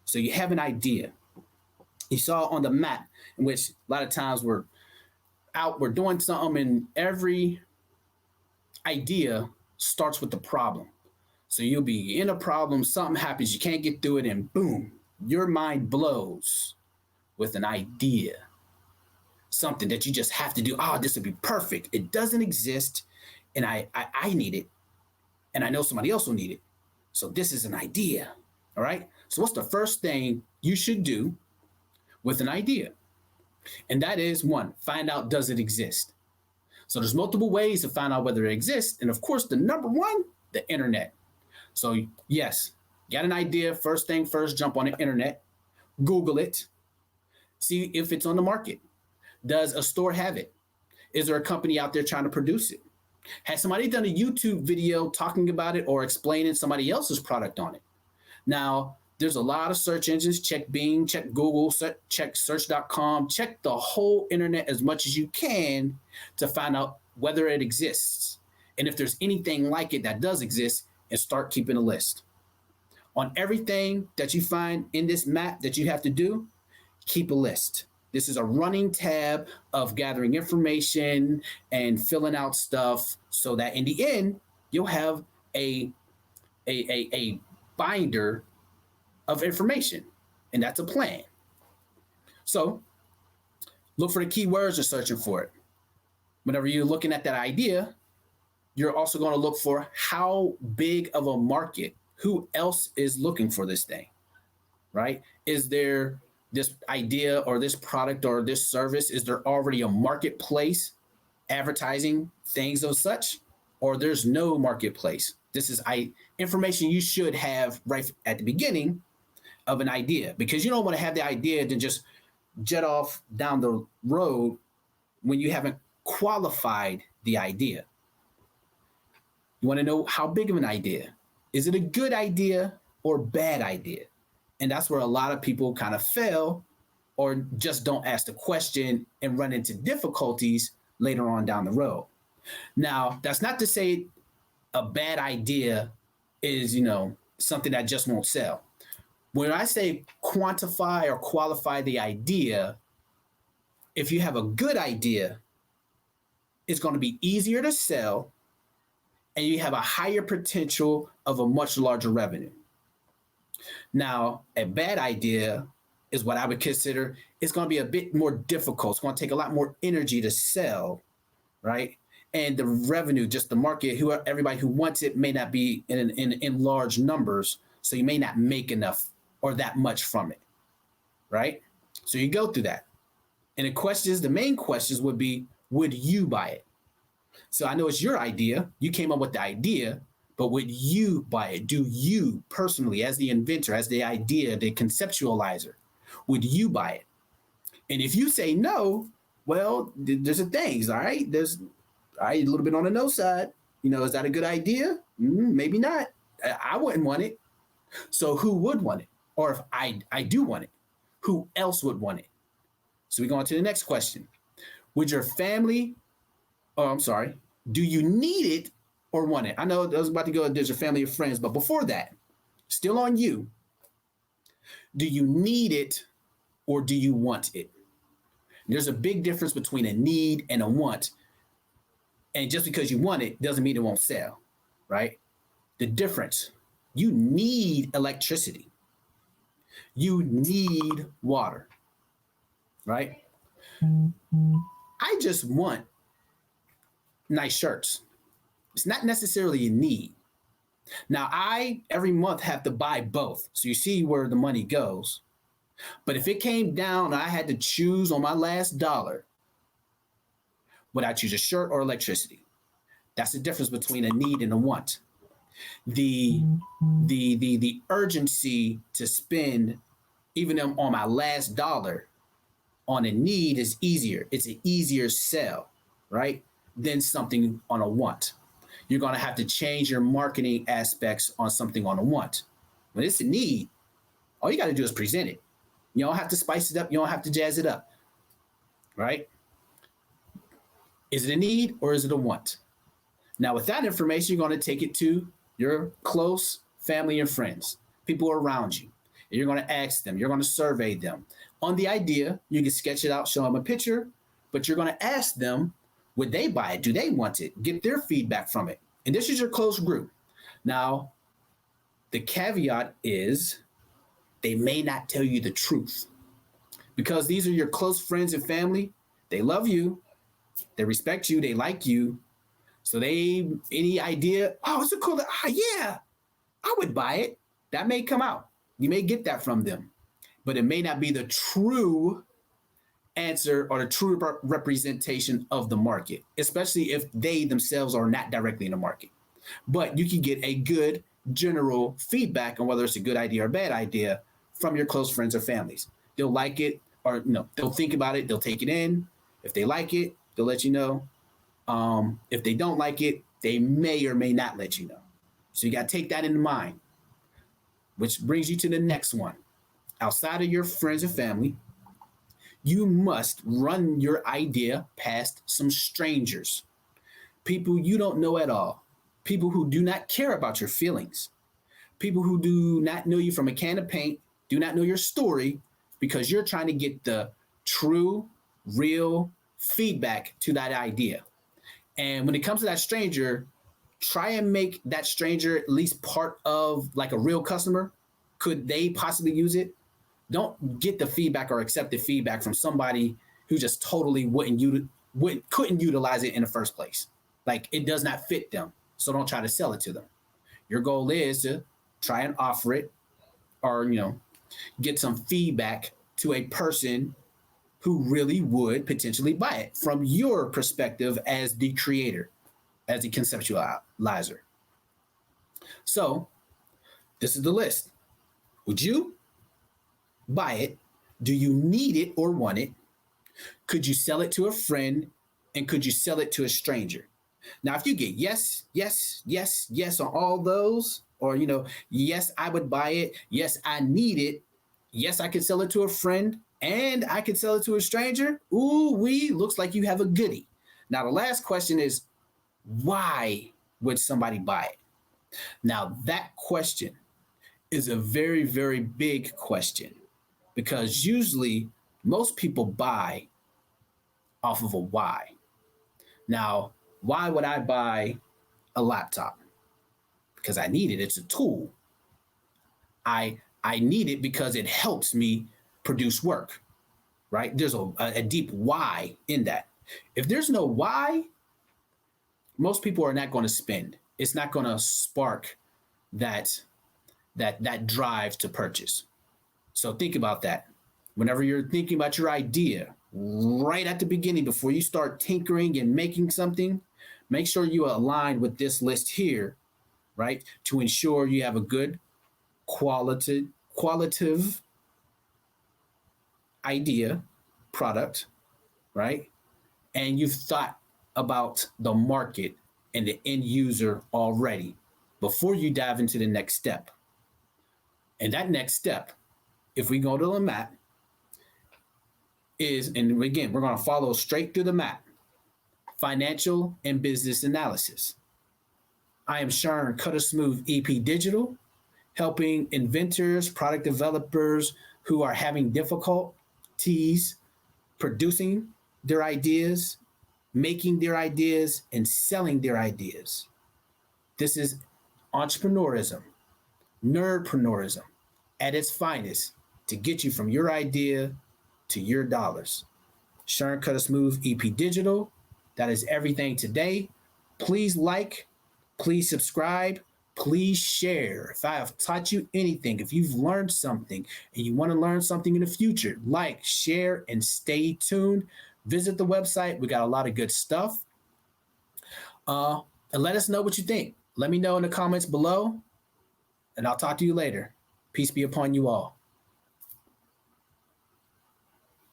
So you have an idea. You saw on the map, in which a lot of times we're doing something, and every idea starts with the problem. So you'll be in a problem, something happens, you can't get through it, and boom, your mind blows with an idea. Something that you just have to do. Oh, this would be perfect. It doesn't exist, and I need it, and I know somebody else will need it. So this is an idea. All right. So what's the first thing you should do with an idea? And that is, one, find out, does it exist? So there's multiple ways to find out whether it exists. And of course, the number one, the internet. So yes, got an idea. First thing first, jump on the internet, Google it, see if it's on the market. Does a store have it? Is there a company out there trying to produce it? Has somebody done a YouTube video talking about it or explaining somebody else's product on it? Now, there's a lot of search engines. Check Bing, check Google, check search.com, check the whole internet as much as you can to find out whether it exists. And if there's anything like it that does exist, and start keeping a list. On everything that you find in this map that you have to do, keep a list. This is a running tab of gathering information and filling out stuff so that in the end, you'll have a binder of information, and that's a plan. So look for the keywords and searching for it. Whenever you're looking at that idea, you're also going to look for how big of a market, who else is looking for this thing, right? Is there this idea or this product or this service? Is there already a marketplace advertising things of such, or there's no marketplace? This is information you should have right at the beginning of an idea, because you don't want to have the idea to just jet off down the road when you haven't qualified the idea. You want to know how big of an idea. Is it a good idea or bad idea? And that's where a lot of people kind of fail or just don't ask the question and run into difficulties later on down the road. Now, that's not to say a bad idea is, something that just won't sell. When I say quantify or qualify the idea, if you have a good idea, it's going to be easier to sell, and you have a higher potential of a much larger revenue. Now, a bad idea is what I would consider it's going to be a bit more difficult. It's going to take a lot more energy to sell, right? And the revenue, just the market, everybody who wants it may not be in large numbers, so you may not make enough or that much from it, right? So you go through that. And the main questions would be, would you buy it? So I know it's your idea. You came up with the idea, but would you buy it? Do you personally, as the inventor, as the idea, the conceptualizer, would you buy it? And if you say no, well, there's the things, all right? There's a little bit on the no side. Is that a good idea? Maybe not. I wouldn't want it. So who would want it? Or if I do want it, who else would want it? So we go on to the next question. Would your family, do you need it or want it? I know I was about to go, there's your family or friends, but before that, still on you. Do you need it or do you want it? There's a big difference between a need and a want. And just because you want it doesn't mean it won't sell, right? The difference, you need electricity. You need water, right? I just want nice shirts. It's not necessarily a need. Now, I every month have to buy both. So you see where the money goes. But if it came down and I had to choose on my last dollar, would I choose a shirt or electricity? That's the difference between a need and a want. The urgency to spend even on my last dollar on a need is easier. It's an easier sell, right? Than something on a want. You're going to have to change your marketing aspects on something on a want. When it's a need, all you got to do is present it. You don't have to spice it up. You don't have to jazz it up, right? Is it a need or is it a want? Now, with that information, you're going to take it to your close family and friends, people around you. You're going to ask them, you're going to survey them. On the idea, you can sketch it out, show them a picture, but you're going to ask them, would they buy it? Do they want it? Get their feedback from it. And this is your close group. Now, the caveat is they may not tell you the truth because these are your close friends and family. They love you. They respect you. They like you. So any idea, oh, it's a cool, yeah, I would buy it. That may come out. You may get that from them, but it may not be the true answer or the true representation of the market, especially if they themselves are not directly in the market. But you can get a good general feedback on whether it's a good idea or a bad idea from your close friends or families. They'll like it, or they'll think about it, they'll take it in. If they like it, they'll let you know. If they don't like it, they may or may not let you know. So you got to take that into mind, which brings you to the next one. Outside of your friends and family, you must run your idea past some strangers, people you don't know at all, people who do not care about your feelings, people who do not know you from a can of paint, do not know your story, because you're trying to get the true, real feedback to that idea. And when it comes to that stranger, try and make that stranger at least part of like a real customer. Could they possibly use it? Don't get the feedback or accept the feedback from somebody who just totally couldn't utilize it in the first place. Like it does not fit them. So don't try to sell it to them. Your goal is to try and offer it or, get some feedback to a person who really would potentially buy it from your perspective as the creator, as the conceptualizer. So this is the list. Would you buy it? Do you need it or want it? Could you sell it to a friend? And could you sell it to a stranger? Now, if you get yes, yes, yes, yes on all those, or, yes, I would buy it. Yes, I need it. Yes, I could sell it to a friend and I could sell it to a stranger. Ooh, looks like you have a goodie. Now, the last question is, why would somebody buy it? Now, that question is a very, very big question because usually most people buy off of a why. Now, why would I buy a laptop? Because I need it. It's a tool. I need it because it helps me produce work, right? There's a deep why in that. If there's no why, most people are not going to spend. It's not going to spark that drive to purchase. So think about that. Whenever you're thinking about your idea, right at the beginning, before you start tinkering and making something, make sure you align with this list here, right? To ensure you have a good qualitative idea, product, right? And you've thought about the market and the end user already before you dive into the next step. And that next step, if we go to the map, is, and again, we're going to follow straight through the map, financial and business analysis. I am Sharon Cutter Smooth EP Digital, helping inventors, product developers who are having difficulties producing their ideas, making their ideas, and selling their ideas. This is entrepreneurism, nerdpreneurism at its finest to get you from your idea to your dollars. Sharon Cutter Smooth EP Digital. That is everything today. Please like, please subscribe, please share. If I have taught you anything, if you've learned something and you want to learn something in the future, like, share, and stay tuned. Visit the website. We got a lot of good stuff. And let us know what you think. Let me know in the comments below, and I'll talk to you later. Peace be upon you all.